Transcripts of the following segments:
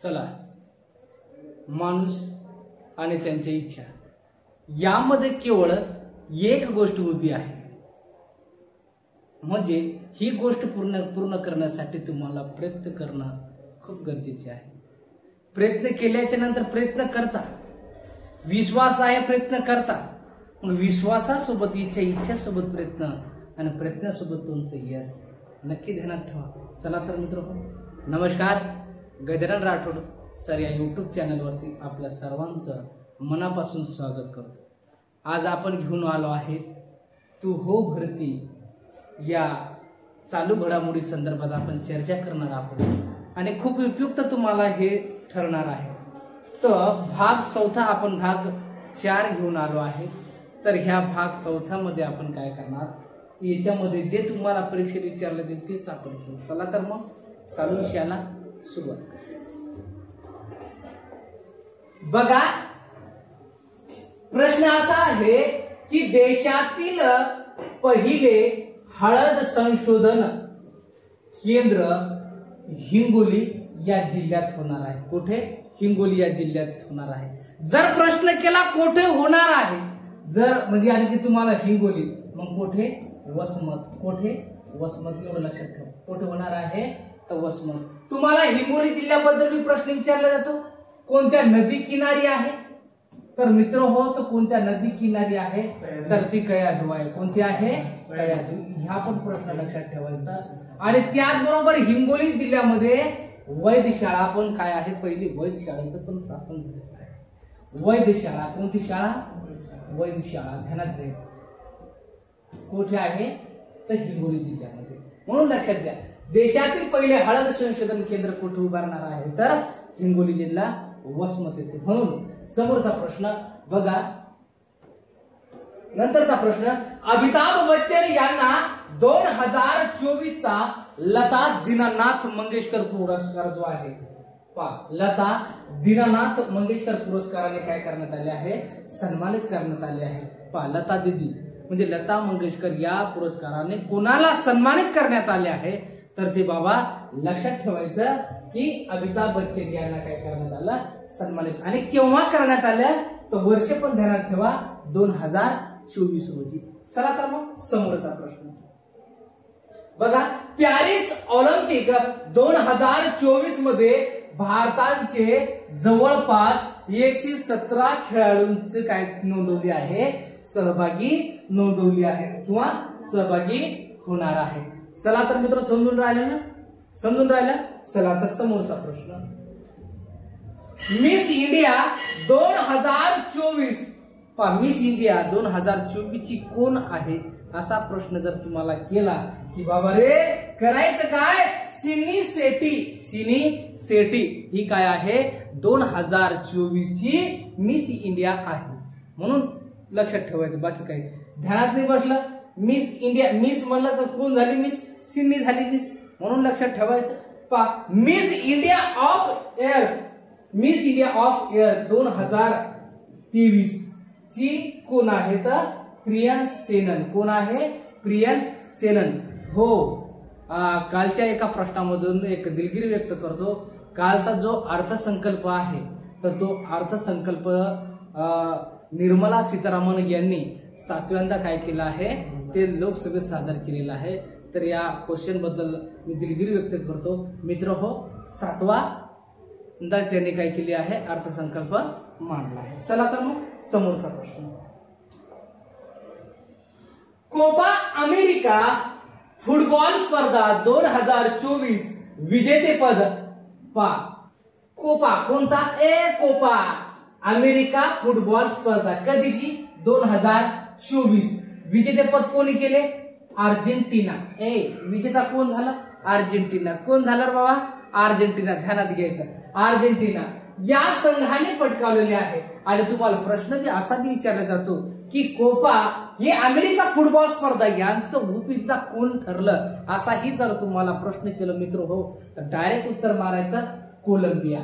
चला, माणूस आणि त्यांची इच्छा यामध्ये केवळ एक गोष्ट उभी आहे, म्हणजे ही गोष्ट पूर्ण करण्यासाठी तुम्हाला प्रयत्न करणं खूप गरजेचे आहे. प्रयत्न केल्याच्या नंतर प्रयत्न करता, विश्वास आहे प्रयत्न करता, मग विश्वासासोबत इच्छा, इच्छासोबत प्रयत्न आणि प्रयत्नासोबत तुमचं यश नक्की ध्यानात ठेवा. चला तर मित्रांनो, नमस्कार. गजानन राठोड सर या यूट्यूब चॅनलवरती आपल्या सर्वांचं मनापासून स्वागत करतो. आज आपण घेऊन आलो आहे तू हो भरती या चालू घडामोडी संदर्भात आपण चर्चा करणार आहोत आणि खूप उपयुक्त तुम्हाला हे ठरणार आहे. तर भाग चौथा आपण भाग 4 घेऊन आलो आहे. तर ह्या भाग चौथ्यामध्ये आपण काय करणार, याच्यामध्ये जे तुम्हाला परीक्षेत विचारले जाईल तेच आपण घेऊ. चला तर मग चालू विषयाला सुरुवात. बघा, प्रश्न असा आहे की देशातील पहिले हळद संशोधन केंद्र हिंगोली या जिल्ह्यात होणार आहे. कुठे? हिंगोली या जिल्ह्यात होणार आहे. जर प्रश्न केला कुठे होणार आहे, जर म्हणजे आणखी तुम्हाला हिंगोली, मग कुठे? वसमत. कुठे? वसमत. एवढं लक्षात ठेवा. कुठे होणार आहे? तर वसमत. तुम्हाला हिंगोली जिल्ह्याबद्दल भी प्रश्न विचारला जातो. कोणत्या नदी किनारी आहे? तर मित्र हो, तर कोणत्या नदी किनारी आहे? तर ती कयाधू आहे. कोणती आहे? कयाधू. ह्या पण प्रश्न लक्षात ठेवायचा. आणि त्याचबरोबर हिंगोली जिल्ह्यामध्ये वैधशाळा पण काय आहे? पहिली वैधशाळेचं पण स्थापन झालेलं आहे. वैधशाळा. कोणती शाळा? वैधशाळा. ध्यानात घ्यायचं. कुठे आहे? तर हिंगोली जिल्ह्यामध्ये. म्हणून लक्षात घ्या, देशातील पहिले हळद संशोधन केंद्र कुठे उभारणार आहे? तर हिंगोली जिल्हा वसमत येथे. म्हणून समोरचा प्रश्न बघा, नंतरचा प्रश्न, अमिताभ बच्चन यांना 2024 चा लता दीनानाथ मंगेशकर पुरस्कार जो आहे, लता दीनानाथ मंगेशकर पुरस्काराने काय करण्यात आले आहे? सन्मानित करण्यात आले आहे. लता दीदी म्हणजे लता मंगेशकर या पुरस्काराने कोणाला सन्मानित करण्यात आले आहे? तर ते बाबा लक्षात ठेवायचं की अमिताभ बच्चन यांना काय करण्यात आलं? सन्मानित. आणि केव्हा करण्यात आलं? तर वर्ष पण ध्यानात ठेवा, 2024 रोजी. चला तर मग समोरचा प्रश्न बघा, पॅरिस ऑलिम्पिक 2024 मध्ये भारताचे जवळपास 117 खेळाडूंचे काय नोंदवली आहे? सहभागी नोंदवली आहे किंवा सहभागी होणार आहे. चला तर मित्र, समजून राहिलं ना? समजून राहिलं. चला तर समोरचा प्रश्न, मिस इंडिया 2024 मिस इंडिया 2024 ची कोण आहे? असा प्रश्न जर तुम्हाला केला की बाबा रे करायचं काय? सिनी सेठी. सिनी सेठी ही काय आहे? 2024 ची मिस इंडिया आहे. म्हणून लक्षात ठेवायचं, बाकी काही ध्यानात नाही बसलं. मिस इंडिया, मिस म्हणलं तर कोण झाली? मिस सिनी झाली मिस. म्हणून लक्षात ठेवायचं. Miss India of Earth, Miss India of Earth 2023 ची कोण आहे? तर प्रियन सेनन. कोण आहे? प्रियन सेनन. हो, कालच्या एका प्रश्नामधून एक दिलगिरी व्यक्त करतो. कालचा जो अर्थसंकल्प आहे, तर तो अर्थसंकल्प निर्मला सीतारामन यांनी 7व्यांदा काय केला आहे? ते लोकसभेत सादर केलेला आहे. तर या क्वेश्चन बद्दल मी दिलगिरी व्यक्त करतो. मित्र हो, 7वा त्यांनी काय केली आहे? अर्थसंकल्प मांडला आहे. चला तर मग समोरचा प्रश्न, कोपा अमेरिका फुटबॉल स्पर्धा 2024 विजेतेपद कोपा. कोणता? कोपा अमेरिका फुटबॉल स्पर्धा कधीची? 2024. विजेतेपद कोणी केले? अर्जेंटिना. विजेता कोण झाला? अर्जेंटिना. कोण झाला बाबा? अर्जेंटिना. ध्यानात घ्यायचं, अर्जेंटिना या संघाने पटकावलेले आहे. आणि तुम्हाला प्रश्न बी असा बी विचारला जातो की कोपा हे अमेरिका फुटबॉल स्पर्धा यांचं उपविजेता कोण ठरलं? असाही जर तुम्हाला प्रश्न केला मित्र हो, तर डायरेक्ट उत्तर मारायचं कोलंबिया.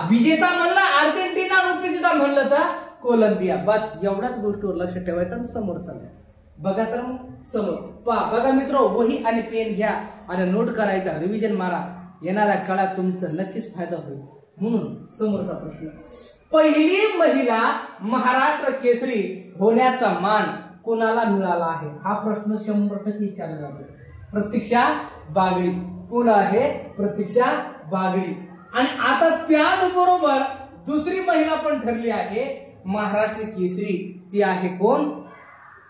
विजेता म्हणलं अर्जेंटिना, उपविजेता म्हणलं तर कोलंबिया. बस एवढ्याच गोष्टीवर लक्ष ठेवायचं आणि समोर चालायचं. बघा तर मग समोर बघा मित्र, वही आणि पेन घ्या आणि नोट करायचा, रिव्हिजन मारा. येणाऱ्या काळात तुमचं नक्कीच फायदा होईल. म्हणून समोरचा प्रश्न, पहिली महिला महाराष्ट्र केसरी होण्याचा मान कोणाला मिळाला आहे? हा प्रश्न 100% विचारला जातो. प्रतीक्षा बागडी. कोण आहे? प्रतीक्षा बागडी. आणि आता त्याचबरोबर दुसरी महिला पण ठरली आहे महाराष्ट्र केसरी. ती आहे कोण?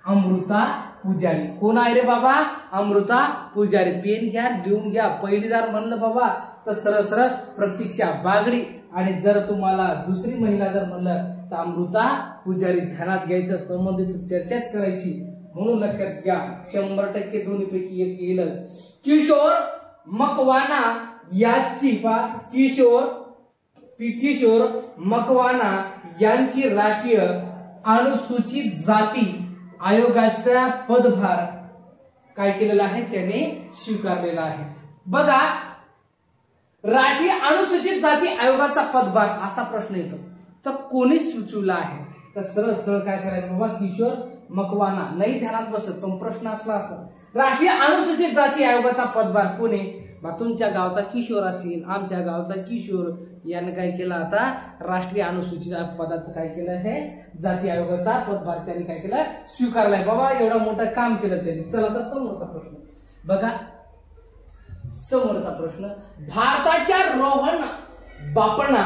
अमृता पुजारी. कोण आहे रे बाबा? अमृता पुजारी. पेन घ्या, लिहून घ्या. पहिली जर म्हणलं बाबा तर सरळ सरळ प्रतीक्षा बागडी, आणि जर तुम्हाला दुसरी महिला जर म्हणलं तर अमृता पुजारी ध्यानात घ्यायचं. संबंधित चर्चाच करायची, म्हणून लक्षात घ्या. 100% दोन्हीपैकी एक येईलच. किशोर मकवाना याची किशोर मकवाना यांची राष्ट्रीय अनुसूचित जाती आयोगाचा पदभार काय केलेला आहे? त्याने स्वीकारलेला आहे. बघा, राष्ट्रीय अनुसूचित जाती आयोगाचा पदभार असा प्रश्न येतो तर कोणी सुचवला आहे? तर सरळ सरळ काय करायचं बाबा? किशोर मकवाना. नाही ध्यानात बसत, पण प्रश्न असला असं, राष्ट्रीय अनुसूचित जाती आयोगाचा पदभार कोणी? तुमच्या गावचा किशोर असेल, आमच्या गावचा किशोर, याने काय केलं? आता राष्ट्रीय अनुसूचित पदाचं काय केलं आहे? जाती आयोगाचा पदभार त्यांनी काय केलं? स्वीकारलाय. बाबा एवढं मोठं काम केलं त्यांनी. चला तर समोरचा प्रश्न बघा. समोरचा प्रश्न, भारताच्या रोहन बापना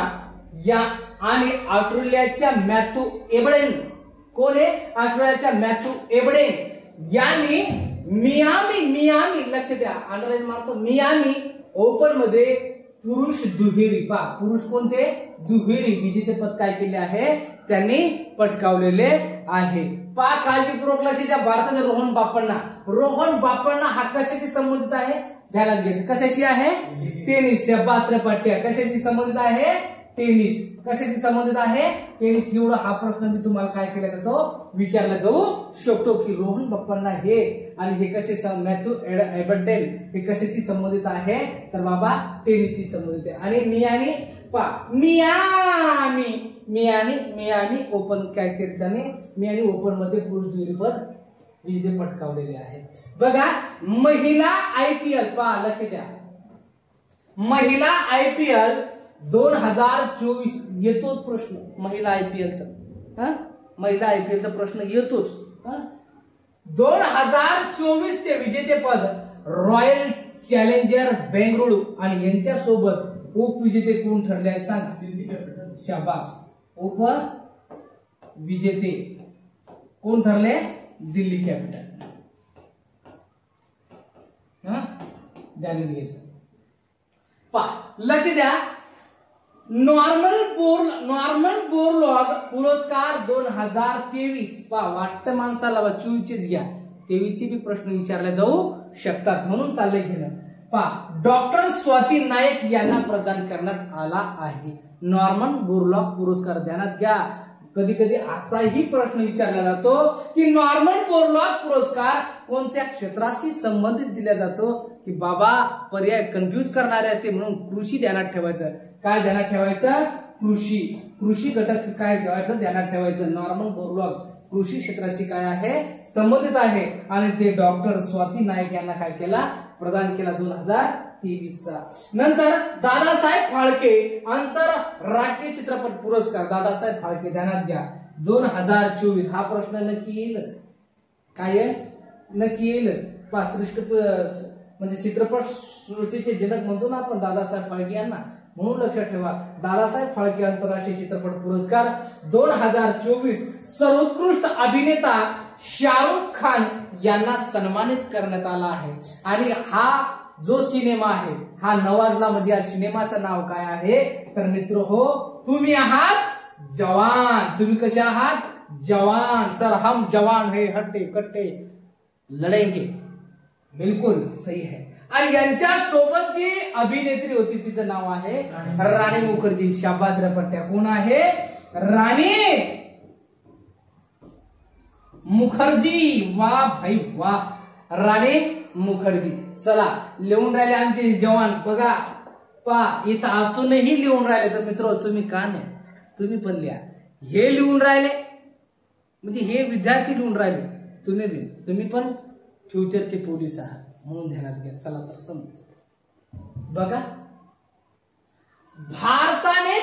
या आणि ऑस्ट्रेलियाच्या मॅथ्यू एबडेन. कोण आहे? ऑस्ट्रेलियाच्या मॅथ्यू एबडेन यांनी मियामी लक्ष द्या, अंडरलाईन मारतो, मियामी ओपन मध्ये पुरुष दुहेरी, पुरुष कोणते? दुहेरी विजेतेपद काय केले आहे? त्यांनी पटकावलेले आहे. काळजीपूर्वक लक्ष द्या. भारताच्या रोहन बापण्णा हा कशाशी संबंधित आहे? ध्यानात घ्यायचं. कशाशी आहे? टेनिस. शाबास रे पट्ट्या. कशाशी संबंधित आहे? टेनिस. कशाशी संबंधित आहे? टेनिस. एवढा हा प्रश्न मी तुम्हाला काय केला जातो? विचारला जाऊ शकतो की रोहन बाप्पांना हे आणि हे कसे मॅथ्यू एबडेन हे कशाशी संबंधित आहे? तर बाबा टेनिसशी संबंधित आहे. आणि मियामी ओपन काय केले? मियामी ओपन मध्ये पुरुष दुहेरीपद विजेते पटकावलेले आहे. बघा, महिला आयपीएल लक्ष द्या. महिला आयपीएल 2024 येतोच प्रश्न. महिला आयपीएलचा महिला आयपीएलचा प्रश्न येतोच. 2024 चे विजेतेपद रॉयल चॅलेंजर बेंगळुरू आणि यांच्यासोबत उपविजेते कोण ठरले आहे सांगा? शाबास. उपविजेते कोण ठरले? दिल्ली कॅपिटल. ध्यान द्यायचं. लक्ष द्या. नॉर्मन बोरलॉग पुरस्कार 2023. वाटतं माणसाला 24 घ्या, 23 बी प्रश्न विचारले जाऊ शकतात, म्हणून चाललंय घेणं. डॉक्टर स्वाती नाईक यांना प्रदान करण्यात आला आहे नॉर्मन बोरलॉग पुरस्कार. ध्यानात घ्या. कधी कधी असाही प्रश्न विचारला जातो की नॉर्मन बोरलॉग पुरस्कार कोणत्या क्षेत्राशी संबंधित दिला जातो? की बाबा पर्याय कन्फ्युज करणारे असते, म्हणून कृषी ध्यानात ठेवायचं. काय ध्यानात ठेवायचं? कृषी घटक काय ठेवायचं? ध्यानात ठेवायचं. नॉर्मन बोरलॉग कृषी क्षेत्राशी काय आहे? संबंधित आहे. आणि ते डॉक्टर स्वाती नाईक यांना काय केला? प्रदान केला 2023 चा. नंतर दादासाहेब फाळके आंतरराष्ट्रीय चित्रपट पुरस्कार. दादासाहेब फाळके ध्यानात घ्या. 2024 हा प्रश्न नक्की येईलच. काय येईल? नक्की येईल. श्रेष्ठ म्हणजे चित्रपट सृष्टीचे जनक म्हणतो ना आपण दादासाहेब फाळके यांना, म्हणून लक्षात ठेवा. दादासाहेब फाळके आंतरराष्ट्रीय चित्रपट पुरस्कार 2024 सर्वोत्कृष्ट अभिनेता शाहरुख खान यांना सन्मानित करण्यात आला आहे. आणि हा जो सिनेमा आहे हा नवाजला, म्हणजे या सिनेमाचं नाव काय आहे? तर मित्र हो, तुम्ही आहात जवान. तुम्ही कसे आहात? जवान. सर हम जवान है, हट्टे कट्टे लढेंगे. बिलकुल सही है. आणि यांच्या सोबत जी अभिनेत्री होती तिचं नाव आहे राणी मुखर्जी. शाबास रे पट्ट्या. कोण आहे? राणी मुखर्जी. वा भाई वा, राणी मुखर्जी. चला, लिहून राहिले आमचे जवान. बघा इथं असूनही लिहून राहिले. तर मित्र तुम्ही का नाही? तुम्ही पण लिहा. हे लिहून राहिले म्हणजे हे विद्यार्थी लिहून राहिले, तुम्ही पण फ्युचरचे पोलीस आहात, म्हणून ध्यानात घ्या. चला तर समज. बघा, भारताने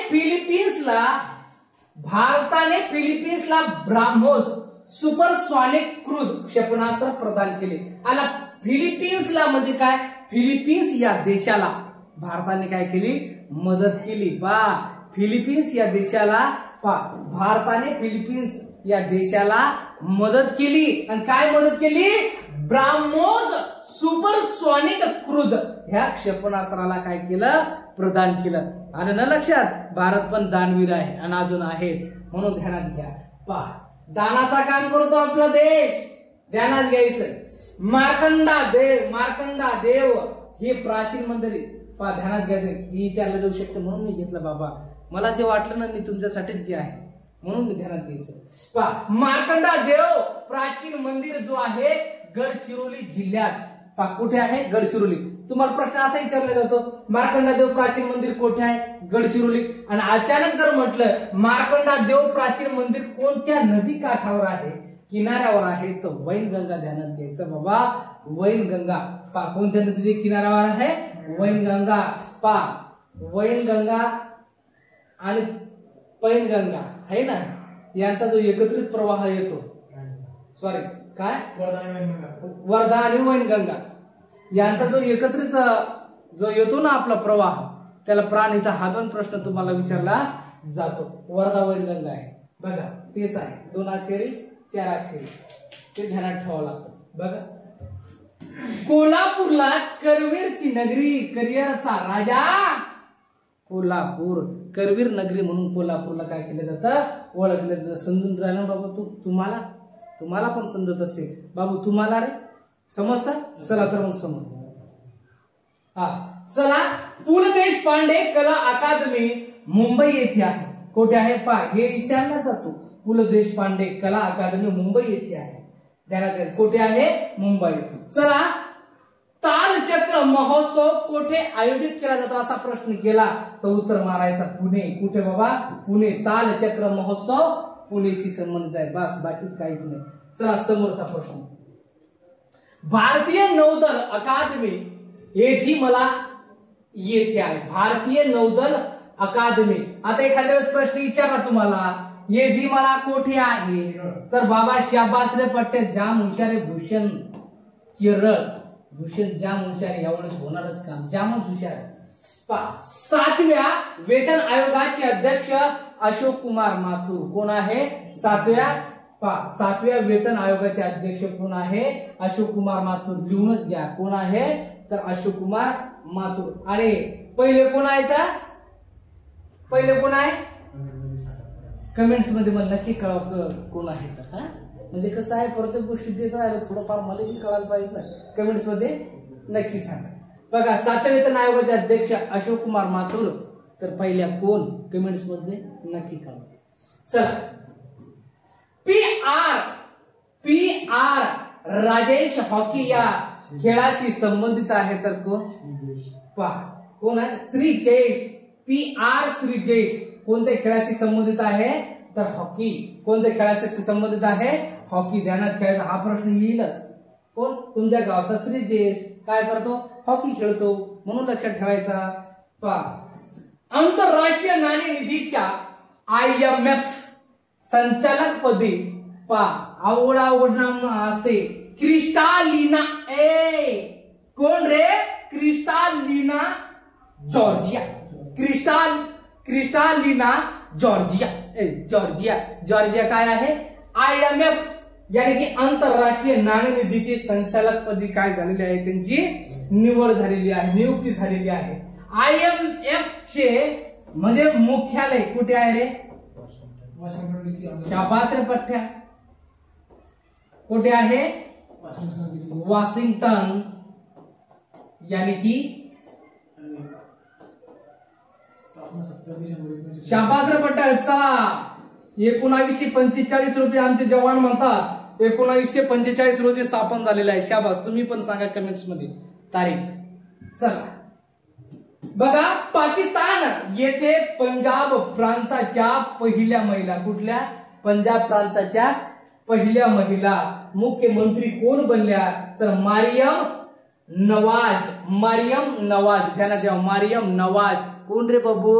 फिलिपिन्सला ब्राह्मोस सुपरसॉनिक क्रूज क्षेपणास्त्र प्रदान केले. आता फिलिपिन्सला म्हणजे काय, फिलिपिन्स या देशाला भारताने काय केली, मदत केली. फिलिपिन्स या देशाला भारताने फिलिपिन्स या देशाला मदत केली. आणि काय मदत केली, ब्राह्मोस सुपरसॉनिक क्रूज ह्या क्षेपणास्त्राला काय केलं, प्रदान केलं. आलं ना लक्षात. भारत पण दानवीर आहे आणि अजून आहेत, म्हणून ध्यानात घ्या. दानाचा काम करतो आपला देश, ध्यानात घ्यायचं. मार्कंडा देव हे प्राचीन मंदिर ध्यानात घ्यायचं. ही विचारलं जाऊ शकते म्हणून मी घेतलं बाबा, मला जे वाटलं ना मी तुमच्यासाठीच जे आहे म्हणून मी ध्यानात घ्यायचं. मार्कंडा देव प्राचीन मंदिर जो आहे गडचिरोली जिल्ह्यात, कुठे आहे, गडचिरोली. तुम्हाला प्रश्न असा विचारला जातो, मार्कंडा देव प्राचीन मंदिर कुठे आहे, गडचिरोली. आणि अचानक जर म्हटलं मार्कंडा देव प्राचीन मंदिर कोणत्या नदी काठावर आहे, किनाऱ्यावर आहे, तर वैनगंगा ध्यानात घ्यायचं बाबा. वैनगंगा कोणत्या नदीच्या किनाऱ्यावर आहे, वैनगंगा. वैनगंगा आणि पैनगंगा आहे ना, यांचा जो एकत्रित प्रवाह येतो, सॉरी काय, वर्धा आणि वैनगंगा यांचा जो एकत्रित जो येतो ना आपला प्रवाह, त्याला प्राण इथं हा दोन प्रश्न तुम्हाला विचारला जातो. वर्धा वैनगंगा आहे बघा, तेच आहे. 2 अक्षरी 4 अक्षरी, ते ध्यानात ठेवावं लागतं. बघा, कोल्हापूरला करवीरची नगरी, करिअरचा राजा. कोल्हापूर करवीर नगरी म्हणून कोल्हापूरला काय केलं जातं, ओळखलं जातं. समजून राहिलं बाबा, तुम्हाला पण समजत असेल बाबू, तुम्हाला रे समजतात. चला तर मग समज. चला, पु ल देशपांडे कला अकादमी मुंबई येथे आहे. कुठे आहे हे विचारला जातो. पु ल देशपांडे कला अकादमी मुंबई येथे आहे. ध्यानात कुठे आहे, मुंबई. चला, तालचक्र महोत्सव कुठे आयोजित केला जातो असा प्रश्न केला तर उत्तर मारायचा पुणे. कुठे बाबा, पुणे. तालचक्र महोत्सव पुणेशी संबंधित आहे, बस, बाकी काहीच नाही. चला, समोरचा प्रश्न. भारतीय नौदल अकादमी हे मला येथे आहे. भारतीय नौदल अकादमी. आता एखाद्या वेळेस प्रश्न विचारला तुम्हाला, ये जी मला कोठे आहे, तर बाबा शाबास रे पट्टे, जाम हुशारे. भूषण केरळ, भूषण जाम हुशारे, एवढंच होणारच काम, जामच हुशार. 7व्या वेतन आयोगाचे अध्यक्ष अशोक कुमार माथुर. कोण आहे, 7व्या वेतन आयोगाचे अध्यक्ष कोण आहे, अशोक कुमार माथुर. लिहूनच घ्या, कोण आहे, तर अशोक कुमार माथुर. आणि पहिले कोण आहे, तर पहिले कोण आहे, कमेंट्स मध्ये मला नक्की कळवा कोण आहे तर. म्हणजे कसं आहे, प्रत्येक गोष्टी देत राहिलं थोडंफार मला बी कळायला पाहिजे ना, कमेंट्स मध्ये नक्की सांगा. बघा, 7व्या वेतन आयोगाचे अध्यक्ष अशोक कुमार माथुर, तर पहिल्या कोण, कमेंट्स मध्ये नक्की कळवा. चला, PR राजेश हॉकी या खेळाशी संबंधित आहे, तर कोण आहे, श्रीजेश. PR श्रीजेश कोणत्या खेळाशी संबंधित आहे, तर हॉकी. कोणत्या खेळाशी संबंधित आहे, हॉकी. ध्यानात ठेवायचा, हा प्रश्न येईलच. कोण, तुमच्या गावचा श्रीजेश काय करतो, हॉकी खेळतो, म्हणून लक्षात ठेवायचा. आंतरराष्ट्रीय नाणेनिधीच्या IMF संचालक पदी आवड नाम असते क्रिस्टालिना. कोण रे, क्रिस्टालिना जॉर्जिया. क्रिस्टालिना जॉर्जिया काय आहे, IMF यानी की आंतरराष्ट्रीय नाणेनिधीचे संचालक पदी काय झालेली आहे, त्यांची निवड झालेली आहे, नियुक्ती झालेली आहे. IMF चे म्हणजे मुख्यालय कुठे आहे रे, शाबास रे पठ्ठ्या. कुठे आहे, वॉशिंग्टन, यानी की शाबास रे पठ्ठ्या. चला, 1945 रोजी आमचे जवान म्हणतात 1945 रोजी स्थापन झालेलं आहे. शाबास, तुम्ही पण सांगा कमेंट्स मध्ये तारीख. चला बघा, पाकिस्तान येथे पंजाब प्रांताच्या पहिल्या महिला, कुठल्या, पंजाब प्रांताच्या पहिल्या महिला मुख्यमंत्री कोण बनल्या, तर नवाज, मरियम नवाज, ध्यानात ठेवा, मरियम नवाज. कोण रे बाबू?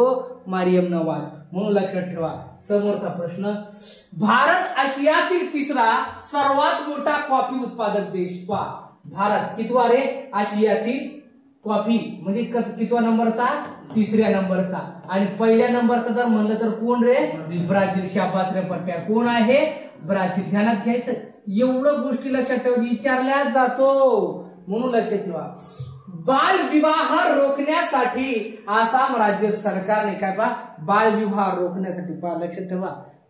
मरियम नवाज. म्हणून लक्षात ठेवा. समोरचा प्रश्न, भारत आशियातील तिसरा सर्वात मोठा कॉफी उत्पादक देश. पहा, भारत कितवा रे? आशियातील कॉफी म्हणजे कितवा नंबरचा? तिसऱ्या नंबरचा. आणि पहिल्या नंबरचा जर म्हणलं तर कोण रे? ब्राझील. शाबास रे पट्ट्या. कोण आहे? ब्राझील. ध्यानात घ्यायचं. एवढं गोष्टी लक्षात ठेवा, विचारल्या जातो म्हणून लक्षात ठेवा. बाल विवाह रोखण्यासाठी आसाम राज्य सरकारने काय पहा, बाल विवाह रोखण्यासाठी पहा, लक्षात ठेवा,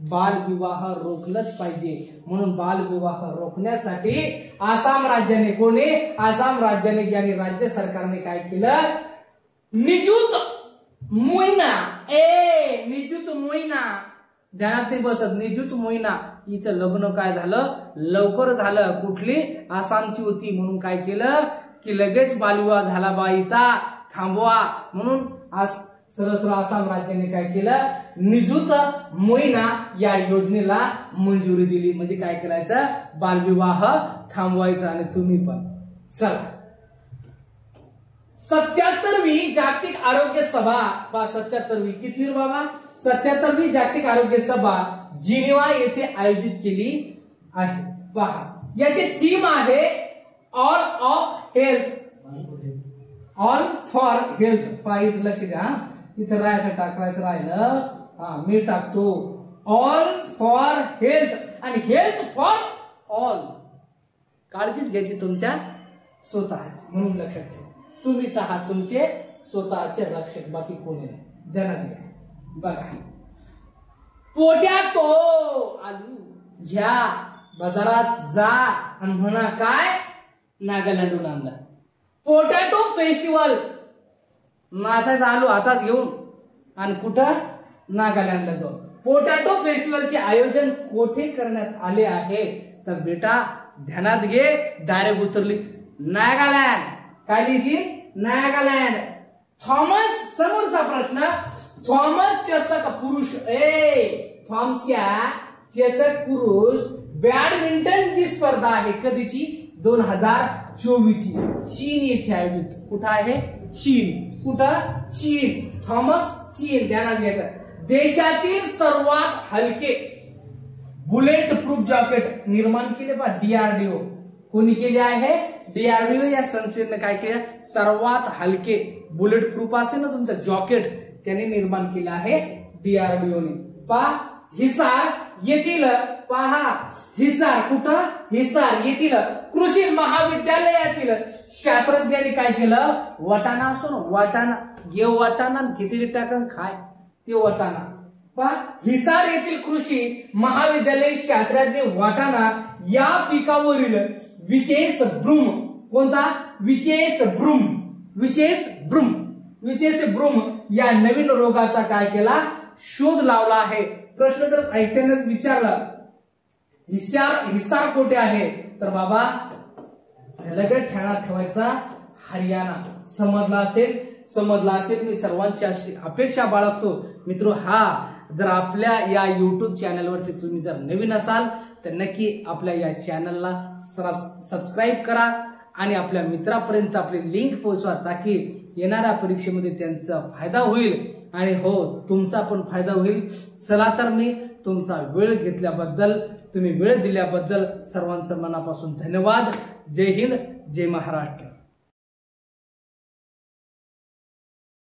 बाल विवाह रोखलंच पाहिजे. म्हणून बाल विवाह रोखण्यासाठी आसाम राज्याने, कोणी? आसाम राज्याने यानी राज्य सरकारने काय केलं? निजुत मोइना, निजुत मोइना, ध्यानात नाही बसत, निजुत मोइना हिचं लग्न काय झालं? लवकर झालं. कुठली? आसामची होती. म्हणून काय केलं की लगेच बालविवाह झाला बाईचा, थांबवा. म्हणून आज सरळ आसाम राज्याने काय केलं? निजुत मोइना या योजनेला मंजुरी दिली. म्हणजे काय करायचं? बालविवाह थांबवायचा. आणि तुम्ही पण चला. 77वी जागतिक आरोग्य सभा. पहा, 77वी किती बाबा? 77वी जागतिक आरोग्य सभा जिनिव्हा येथे आयोजित केली आहे. पहा, याची थीम आहे all of health, all for health. पहा, इथं लक्ष द्या, इथं राहायचं टाकायचं राहिलं. मी टाकतो ऑल फॉर हेल्थ आणि हेल्थ फॉर ऑल. काळजीच घ्यायची तुमच्या स्वतःची. म्हणून लक्षात ठेवा, तुम्हीच आहात तुमचे स्वतःचे रक्षक, बाकी कोणी नाही. ध्यानात घ्या. बघा, पोटॅटो आलू घ्या, बाजारात जा आणि म्हणा काय? नागालँडहून आणला. पोटॅटो फेस्टिवल, नाचायचा आलू हातात घेऊन आणि कुठं? नागालँडला जाऊन. पोटॅटो फेस्टिवलचे आयोजन कोठे करण्यात आले आहे? तर बेटा ध्यानात घे, डायरेक्ट उतरली नागालँड. काय लिहिली? नागालँड. थॉमस, समोरचा प्रश्न, थॉमस चषक पुरुष, थॉमसच्या चषक पुरुष बॅडमिंटन जी स्पर्धा आहे कधीची? 2024 ची. चीन येथे आयोजित. कुठं आहे? चीन. कुठं? चीन. थॉमस, चीन. ध्यानात घ्यायचं. देशातील सर्वात हलके बुलेट प्रूफ जॅकेट निर्माण केले पहा डीआरडीओ. कोणी केले आहे? डीआरडीओ या संस्थेने काय केलं? सर्वात हलके बुलेट प्रूफ असते ना तुमचं जॉकेट, त्याने निर्माण केलं आहे डीआरडीओने. पहा, हिसार येथील, पहा हिसार, कुठं? हिसार येथील कृषी महाविद्यालयातील शास्त्रज्ञांनी काय केलं? वाटाणा असतो ना, वाटाणा घे, वाटाणा खिचडी टाकून खाय, ते वाटाणा. पहा, हिसार येथील कृषी महाविद्यालय शास्त्रज्ञ वाटाणा या पिकावरील विशेष भ्रूम, कोणता? विशेष भ्रूम, विशेष भ्रूम, विशेष भ्रूम या नवीन रोगाचा काय केला? शोध लावला आहे. प्रश्न जर ऐकण्यास विचारला हिसार कोठे आहे? तर बाबा लगेच ठाण्यात ठेवायचा हरियाणा. समजला असेल? समजला असेल. मी सर्वांची अशी अपेक्षा बाळगतो मित्र, हा जर आपल्या या युट्यूब चॅनलवरती तुम्ही जर नवीन असाल तर नक्की आपल्या या चॅनलला सबस्क्राईब करा आणि आपल्या मित्रापर्यंत आपली लिंक पोहोचवा, ताकी येणाऱ्या परीक्षेमध्ये त्यांचा फायदा होईल आणि हो तुमचा पण फायदा होईल. चला तर मी तुमचा वेळ घेतल्याबद्दल, तुम्ही वेळ दिल्याबद्दल सर्वांचं मनापासून धन्यवाद. जय हिंद, जय महाराष्ट्र.